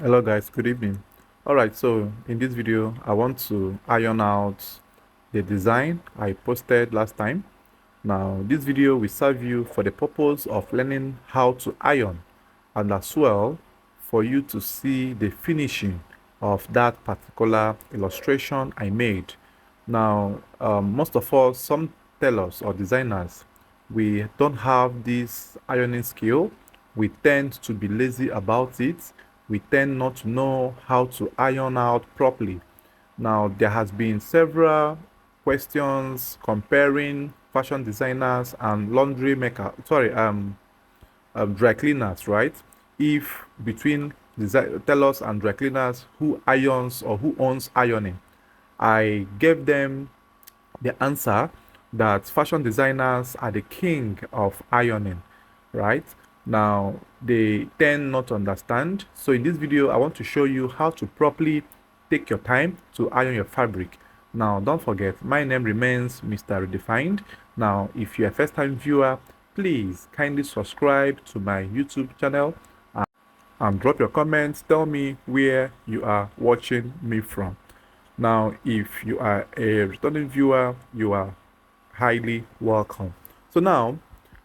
Hello guys, good evening. Alright, so in this video I want to iron out the design I posted last time. Now this video will serve you for the purpose of learning how to iron, and as well for you to see the finishing of that particular illustration I made. Now most of us, some tellers or designers, we don't have this ironing skill. We tend to be lazy about it. We tend not to know how to iron out properly. Now there has been several questions comparing fashion designers and laundry maker, dry cleaners, right? If between tellers and dry cleaners, who irons or who owns ironing, I gave them the answer that fashion designers are the king of ironing, right? Now, they tend not to understand. So in this video, I want to show you how to properly take your time to iron your fabric. Now, don't forget, my name remains Mr. Redefined. Now, if you're a first-time viewer, please kindly subscribe to my YouTube channel and drop your comments. Tell me where you are watching me from. Now, if you are a returning viewer, you are highly welcome. So now,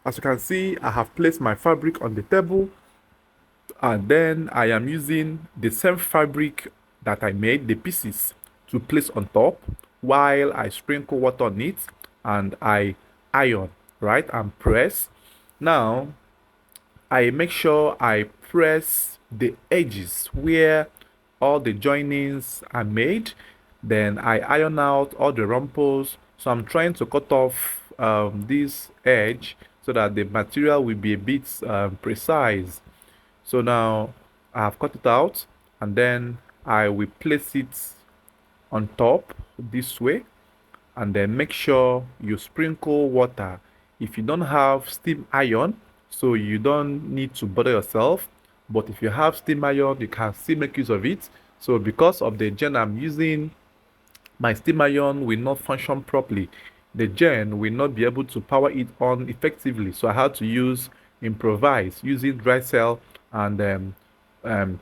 as you can see, I have placed my fabric on the table, and then I am using the same fabric that I made, the pieces, to place on top while I sprinkle water on it and I iron, right, and press. Now, I make sure I press the edges where all the joinings are made. Then I iron out all the rumples. So I'm trying to cut off this edge so that the material will be a bit precise. So now I have cut it out, and then I will place it on top this way, and then make sure you sprinkle water. If you don't have steam iron, so you don't need to bother yourself, but if you have steam iron, you can still make use of it. So because of the gen I'm using, my steam iron will not function properly. The gen will not be able to power it on effectively, so I had to improvise using dry cell and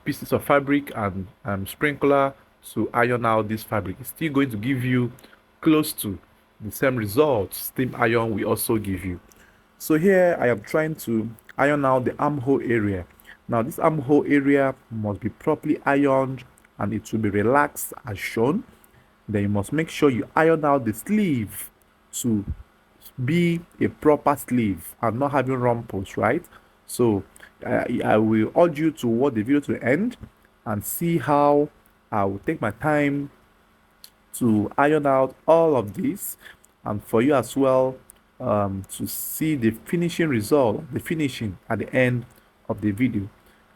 pieces of fabric and sprinkler to iron out this fabric. It's still going to give you close to the same results steam iron will also give you. So here I am trying to iron out the armhole area. Now this armhole area must be properly ironed and it will be relaxed as shown. Then you must make sure you iron out the sleeve to be a proper sleeve and not having rumples, right? So I will urge you to watch the video to the end and see how I will take my time to iron out all of this, and for you as well to see the finishing result, the finishing at the end of the video,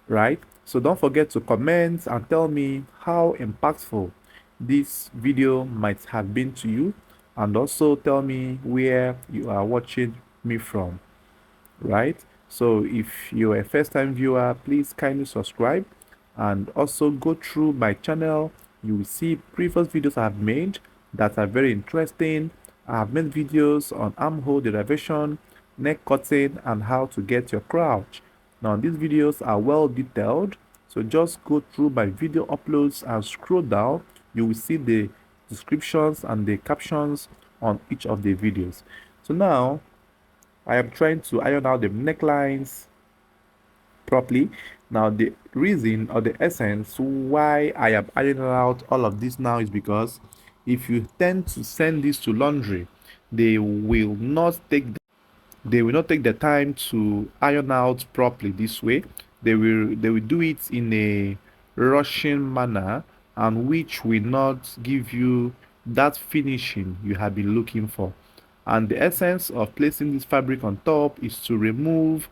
right? So don't forget to comment and tell me how impactful this video might have been to you, and also tell me where you are watching me from, right? So if you're a first-time viewer, please kindly subscribe and also go through my channel. You will see previous videos I have made that are very interesting. I have made videos on armhole derivation, neck cutting, and how to get your crouch. Now these videos are well detailed, so just go through my video uploads and scroll down. You will see the descriptions and the captions on each of the videos. So now I am trying to iron out the necklines properly. Now the reason or the essence why I am ironing out all of this now is because if you tend to send this to laundry, they will not take the time to iron out properly this way. They will do it in a rushing manner, and which will not give you that finishing you have been looking for. And the essence of placing this fabric on top is to remove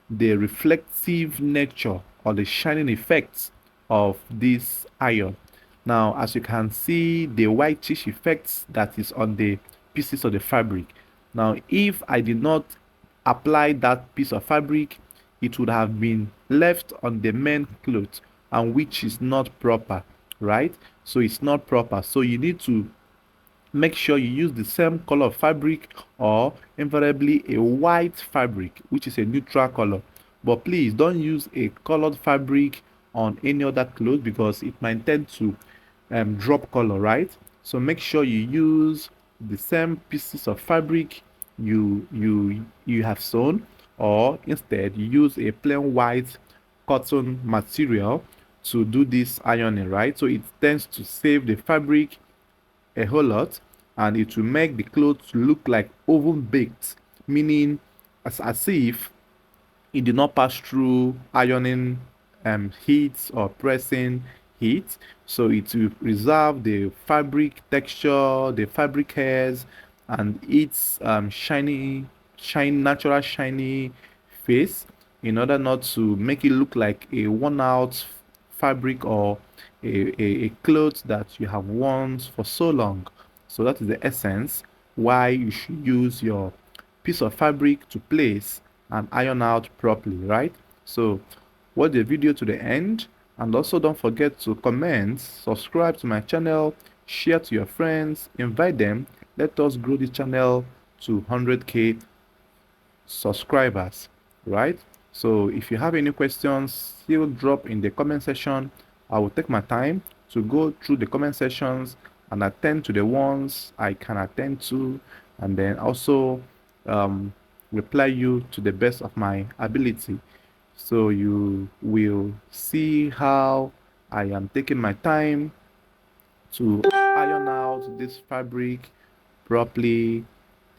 the reflective nature or the shining effects of this iron. Now, as you can see, the whitish effects that is on the pieces of the fabric. Now, if I did not apply that piece of fabric, it would have been left on the main cloth, and which is not proper, right? So it's not proper. So you need to make sure you use the same color of fabric, or invariably a white fabric, which is a neutral color. But please don't use a colored fabric on any other clothes because it might tend to drop color, right? So make sure you use the same pieces of fabric you have sewn, or instead you use a plain white cotton material to do this ironing, right? So it tends to save the fabric a whole lot, and it will make the clothes look like oven baked, meaning as if it did not pass through ironing heat or pressing heat. So it will preserve the fabric texture, the fabric hairs, and its natural shiny face, in order not to make it look like a worn out fabric, or a cloth that you have worn for so long. So that is the essence why you should use your piece of fabric to place and iron out properly, right? So watch the video to the end, and also don't forget to comment, subscribe to my channel, share to your friends, invite them. Let us grow this channel to 100k subscribers, right? So if you have any questions, still drop in the comment section. I will take my time to go through the comment sections and attend to the ones I can attend to, and then also reply you to the best of my ability. So you will see how I am taking my time to iron out this fabric properly.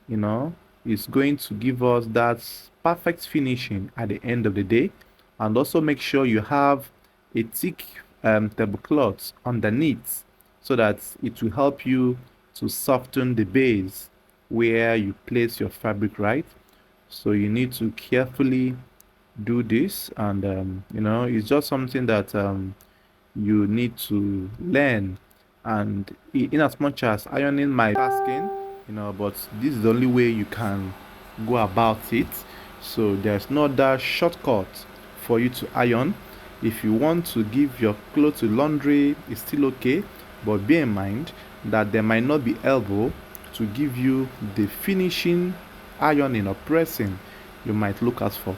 You know, it's going to give us that perfect finishing at the end of the day. And also make sure you have a thick tablecloth underneath, so that it will help you to soften the base where you place your fabric, right? So you need to carefully do this, and you know, it's just something that you need to learn. And in as much as ironing might asking, you know, but this is the only way you can go about it. So there's no other shortcut for you to iron. If you want to give your clothes to laundry, it's still okay, but bear in mind that there might not be elbow to give you the finishing ironing or pressing you might look out for.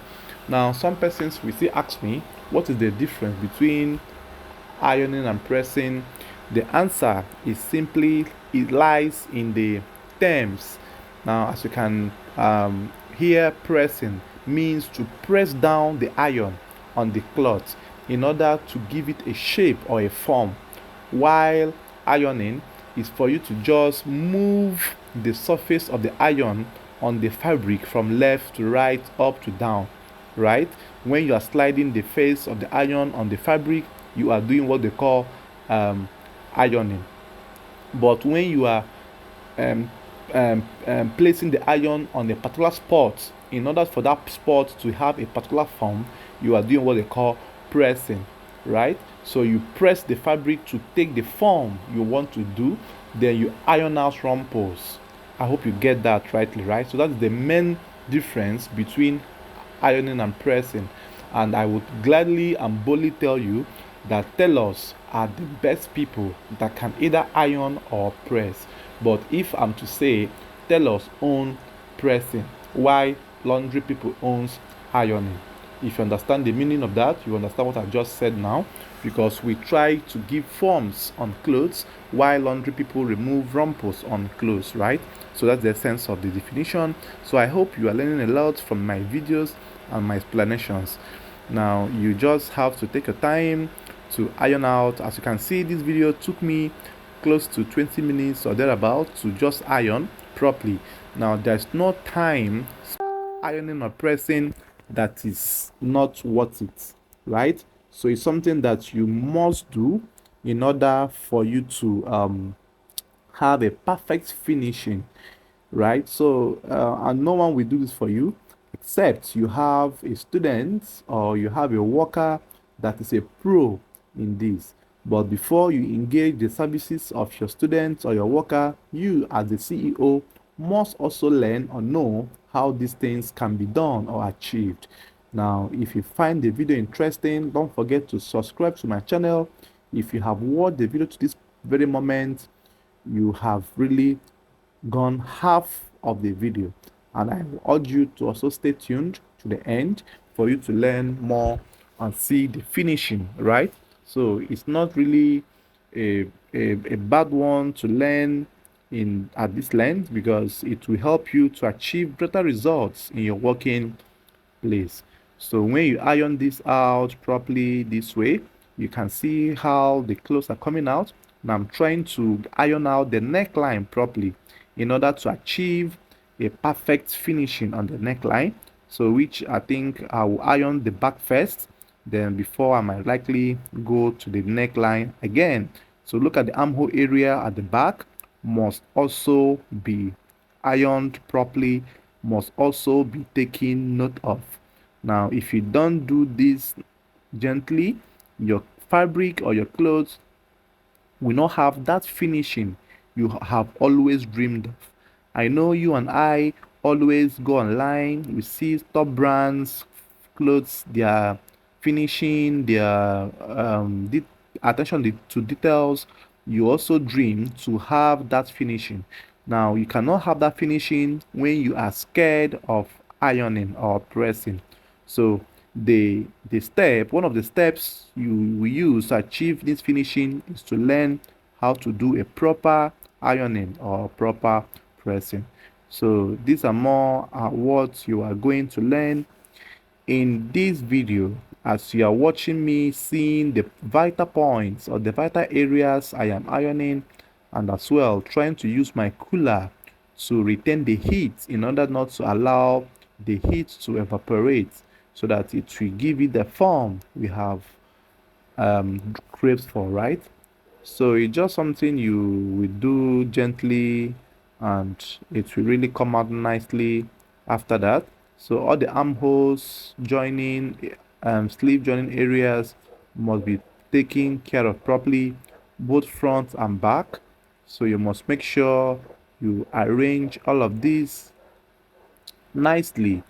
Now some persons will still ask me, what is the difference between ironing and pressing? The answer is simply, it lies in the terms. Now as you can hear, pressing means to press down the iron on the cloth in order to give it a shape or a form, while ironing is for you to just move the surface of the iron on the fabric from left to right, up to down, right? When you are sliding the face of the iron on the fabric, you are doing what they call ironing. But when you are placing the iron on a particular spot, in order for that spot to have a particular form, you are doing what they call pressing, right? So you press the fabric to take the form you want to do, then you iron out rumples. I hope you get that rightly, right? So that's the main difference between ironing and pressing. And I would gladly and boldly tell you that tailors are the best people that can either iron or press. But if I'm to say, tailors own pressing, while laundry people owns ironing. If you understand the meaning of that, you understand what I just said now, because we try to give forms on clothes while laundry people remove rumples on clothes, right? So that's the sense of the definition. So I hope you are learning a lot from my videos and my explanations. Now you just have to take your time to iron out. As you can see, this video took me close to 20 minutes or thereabout to just iron properly. Now there's no time ironing or pressing that is not worth it, right? So it's something that you must do in order for you to have a perfect finishing, right? So and no one will do this for you except you have a student or you have a worker that is a pro in this. But before you engage the services of your students or your worker, you as the CEO must also learn or know how these things can be done or achieved. Now, if you find the video interesting, don't forget to subscribe to my channel. If you have watched the video to this very moment, you have really gone half of the video, and I urge you to also stay tuned to the end for you to learn more and see the finishing, right? So it's not really a bad one to learn in at this length, because it will help you to achieve better results in your working place. So when you iron this out properly this way, you can see how the clothes are coming out. Now I'm trying to iron out the neckline properly in order to achieve a perfect finishing on the neckline. So which I think I will iron the back first, then before I might likely go to the neckline again. So look at the armhole area at the back must also be ironed properly, must also be taken note of. Now, if you don't do this gently, your fabric or your clothes will not have that finishing you have always dreamed of. I know you and I always go online, we see top brands, clothes, their finishing, their attention to details. You also dream to have that finishing. Now, you cannot have that finishing when you are scared of ironing or pressing. So, one of the steps you will use to achieve this finishing is to learn how to do a proper ironing or proper pressing. So these are more what you are going to learn in this video, as you are watching me seeing the vital points or the vital areas I am ironing, and as well trying to use my cooler to retain the heat in order not to allow the heat to evaporate, so that it will give it the form we have craved for, right? So it's just something you will do gently, and it will really come out nicely after that. So all the armholes joining, sleeve joining areas must be taken care of properly, both front and back. So you must make sure you arrange all of these nicely,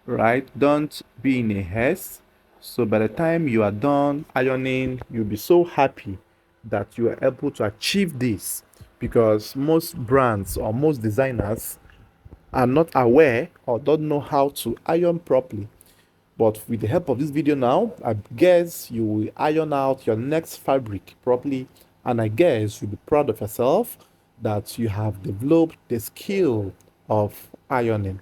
right? Don't be in a haste. So by the time you are done ironing, you'll be so happy that you are able to achieve this, because most brands or most designers are not aware or don't know how to iron properly. But with the help of this video now, I guess you will iron out your next fabric properly, and I guess you'll be proud of yourself that you have developed the skill of ironing,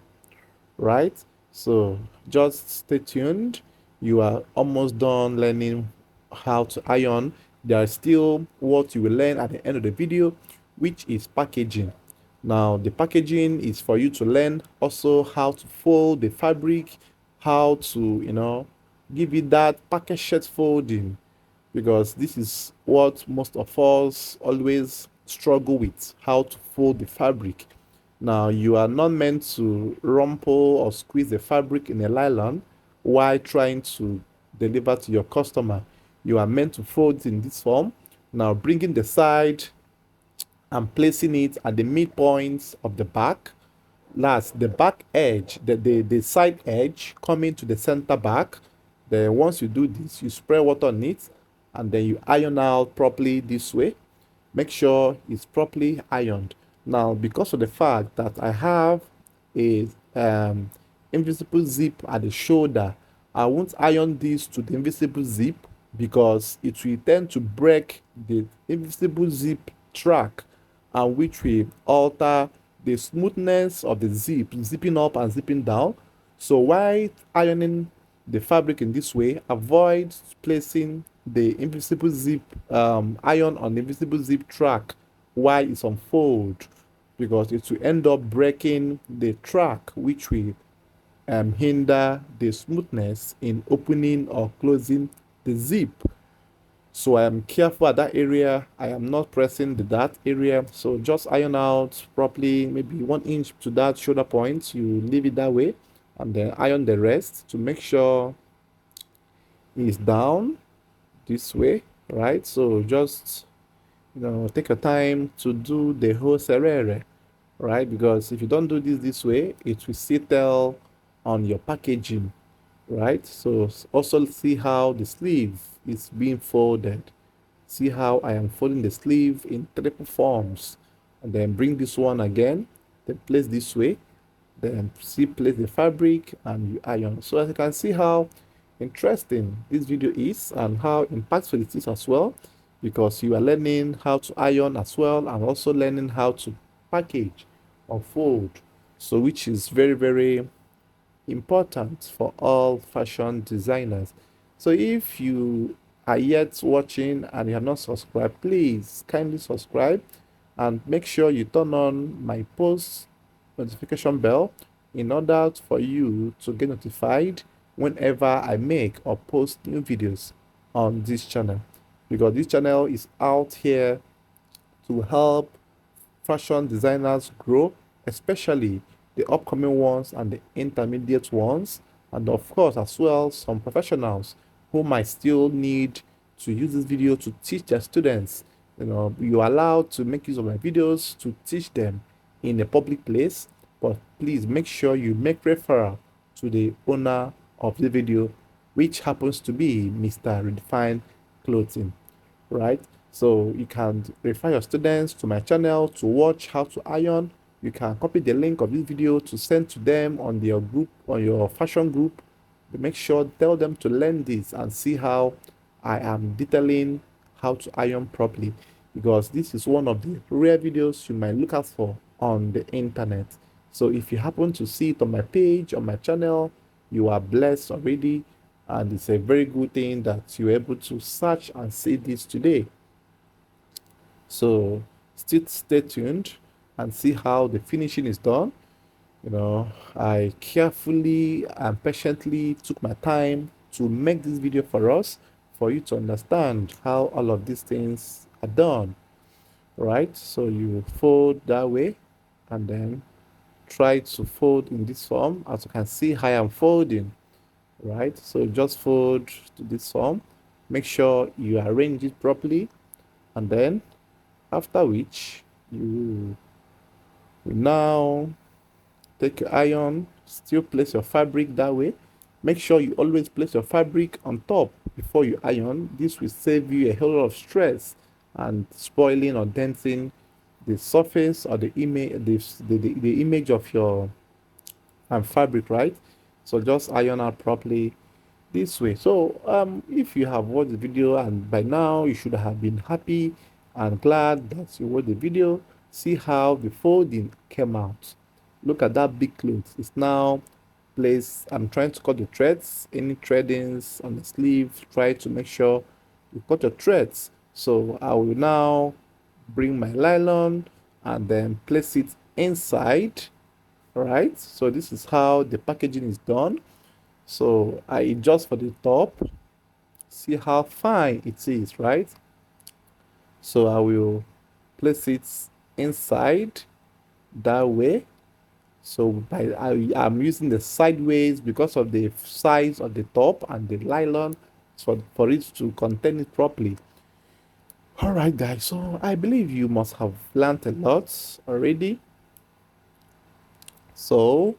right? So just stay tuned. You are almost done learning how to iron. There is still what you will learn at the end of the video, which is packaging. Now, the packaging is for you to learn also how to fold the fabric, how to, give it that packet shirt folding, because this is what most of us always struggle with, how to fold the fabric. Now, you are not meant to rumple or squeeze the fabric in a nylon while trying to deliver to your customer. You are meant to fold it in this form. Now, bringing the side and placing it at the midpoints of the back. Last, the back edge, the side edge coming to the center back. Then once you do this, you spray water on it, and then you iron out properly this way. Make sure it's properly ironed. Now, because of the fact that I have a invisible zip at the shoulder, I won't iron this to the invisible zip, because it will tend to break the invisible zip track, and which will alter the smoothness of the zip, zipping up and zipping down. So while ironing the fabric in this way, avoid placing the invisible zip iron on the invisible zip track while it's on fold, because it will end up breaking the track, which will hinder the smoothness in opening or closing the zip. So I am careful at that area. I am not pressing that area. So just iron out properly, maybe 1 inch to that shoulder point. You leave it that way, and then iron the rest to make sure it's down this way, right? So just take your time to do the whole serere, right? Because if you don't do this way, it will settle on your packaging, right? So also see how the sleeve is being folded. See how I am folding the sleeve in triple forms, and then bring this one again, then place this way, then place the fabric and you iron. So as you can see how interesting this video is and how impactful it is as well, because you are learning how to iron as well and also learning how to package or fold, so which is very, very important for all fashion designers. So if you are yet watching and you have not subscribed, please kindly subscribe and make sure you turn on my post notification bell in order for you to get notified whenever I make or post new videos on this channel, because this channel is out here to help fashion designers grow, especially the upcoming ones and the intermediate ones, and of course, as well, some professionals who might still need to use this video to teach their students. You know, you're allowed to make use of my videos to teach them in a public place, but please make sure you make referral to the owner of the video, which happens to be Mr. Redefined Clothing, right? So you can refer your students to my channel to watch how to iron. You can copy the link of this video to send to them on their group, on your fashion group. Make sure, tell them to learn this and see how I am detailing how to iron properly, because this is one of the rare videos you might look out for on the internet. So if you happen to see it on my page, on my channel, you are blessed already, and it's a very good thing that you're able to search and see this today. So still stay tuned and see how the finishing is done. You know, I carefully and patiently took my time to make this video for us, for you to understand how all of these things are done, right? So you fold that way and then try to fold in this form. As you can see how I am folding, right? So just fold to this form. Make sure you arrange it properly, and then after which you will now take your iron, still place your fabric that way. Make sure you always place your fabric on top before you iron. This will save you a whole lot of stress and spoiling or denting the surface or the image, the image of your fabric, right? So just iron out properly this way. So if you have watched the video, and by now you should have been happy and glad that you watched the video. See how the folding came out. Look at that big cloth. It's now placed. I'm trying to cut the threads, any threadings on the sleeve. Try to make sure you cut your threads. So I will now bring my nylon and then place it inside. All right, so this is how the packaging is done. So I adjust for the top. See how fine it is, right? So I will place it inside that way. So I'm using the sideways because of the size of the top and the nylon, for it to contain it properly. All right, guys. So I believe you must have learned a lot already. So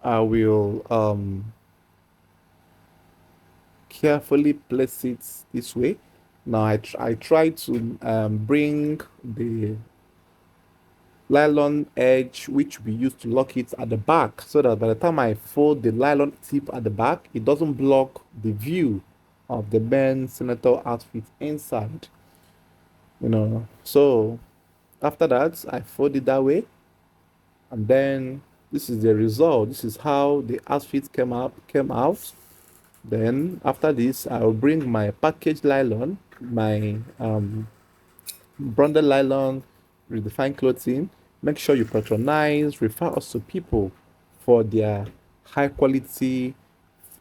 I will carefully place it this way. Now I try to bring the nylon edge which we use to lock it at the back, so that by the time I fold the nylon tip at the back, it doesn't block the view of the Ben Senator outfit inside. You know, so after that I fold it that way, and then this is the result. This is how the outfit came out. Then after this, I will bring my packaged nylon, my branded nylon, Redefined Clothing. Make sure you patronize, refer us to people for their high quality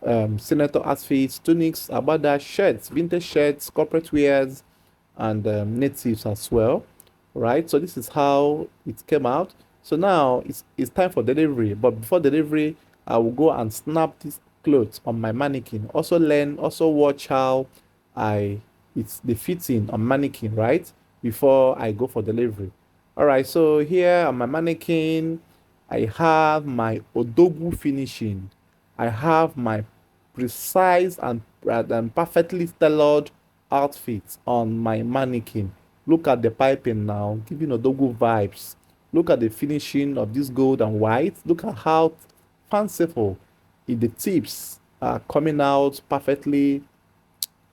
senator outfits, tunics, abada, shirts, vintage shirts, corporate wears, and natives as well. Right, so this is how it came out. So now it's time for delivery, but before delivery I will go and snap this clothes on my mannequin. Also watch how it's the fitting on mannequin, right, before I go for delivery. All right, so here on my mannequin I have my Odogu finishing. I have my precise and perfectly tailored outfit on my mannequin. Look at the piping now, giving Odogu vibes. Look at the finishing of this gold and white. Look at how fanciful in the tips coming out perfectly.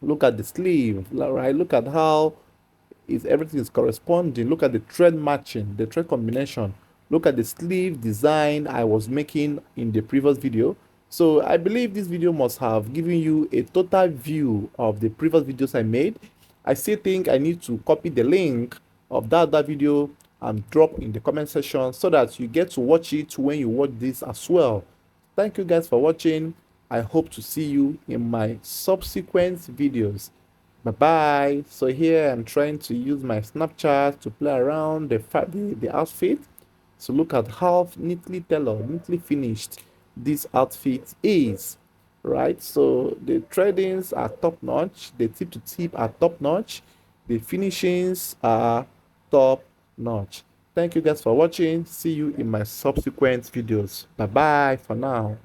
Look at the sleeve, right? Look at how is everything is corresponding. Look at the thread matching, the thread combination. Look at the sleeve design I was making in the previous video. So I believe this video must have given you a total view of the previous videos I made. I still think I need to copy the link of that video and drop in the comment section so that you get to watch it when you watch this as well. Thank you guys for watching. I hope to see you in my subsequent videos. Bye bye. So here I'm trying to use my Snapchat to play around the outfit. So look at how neatly tailored, neatly finished this outfit is, right? So the threadings are top notch, the tip to tip are top notch, the finishings are top notch. Thank you guys for watching. See you in my subsequent videos. Bye bye for now.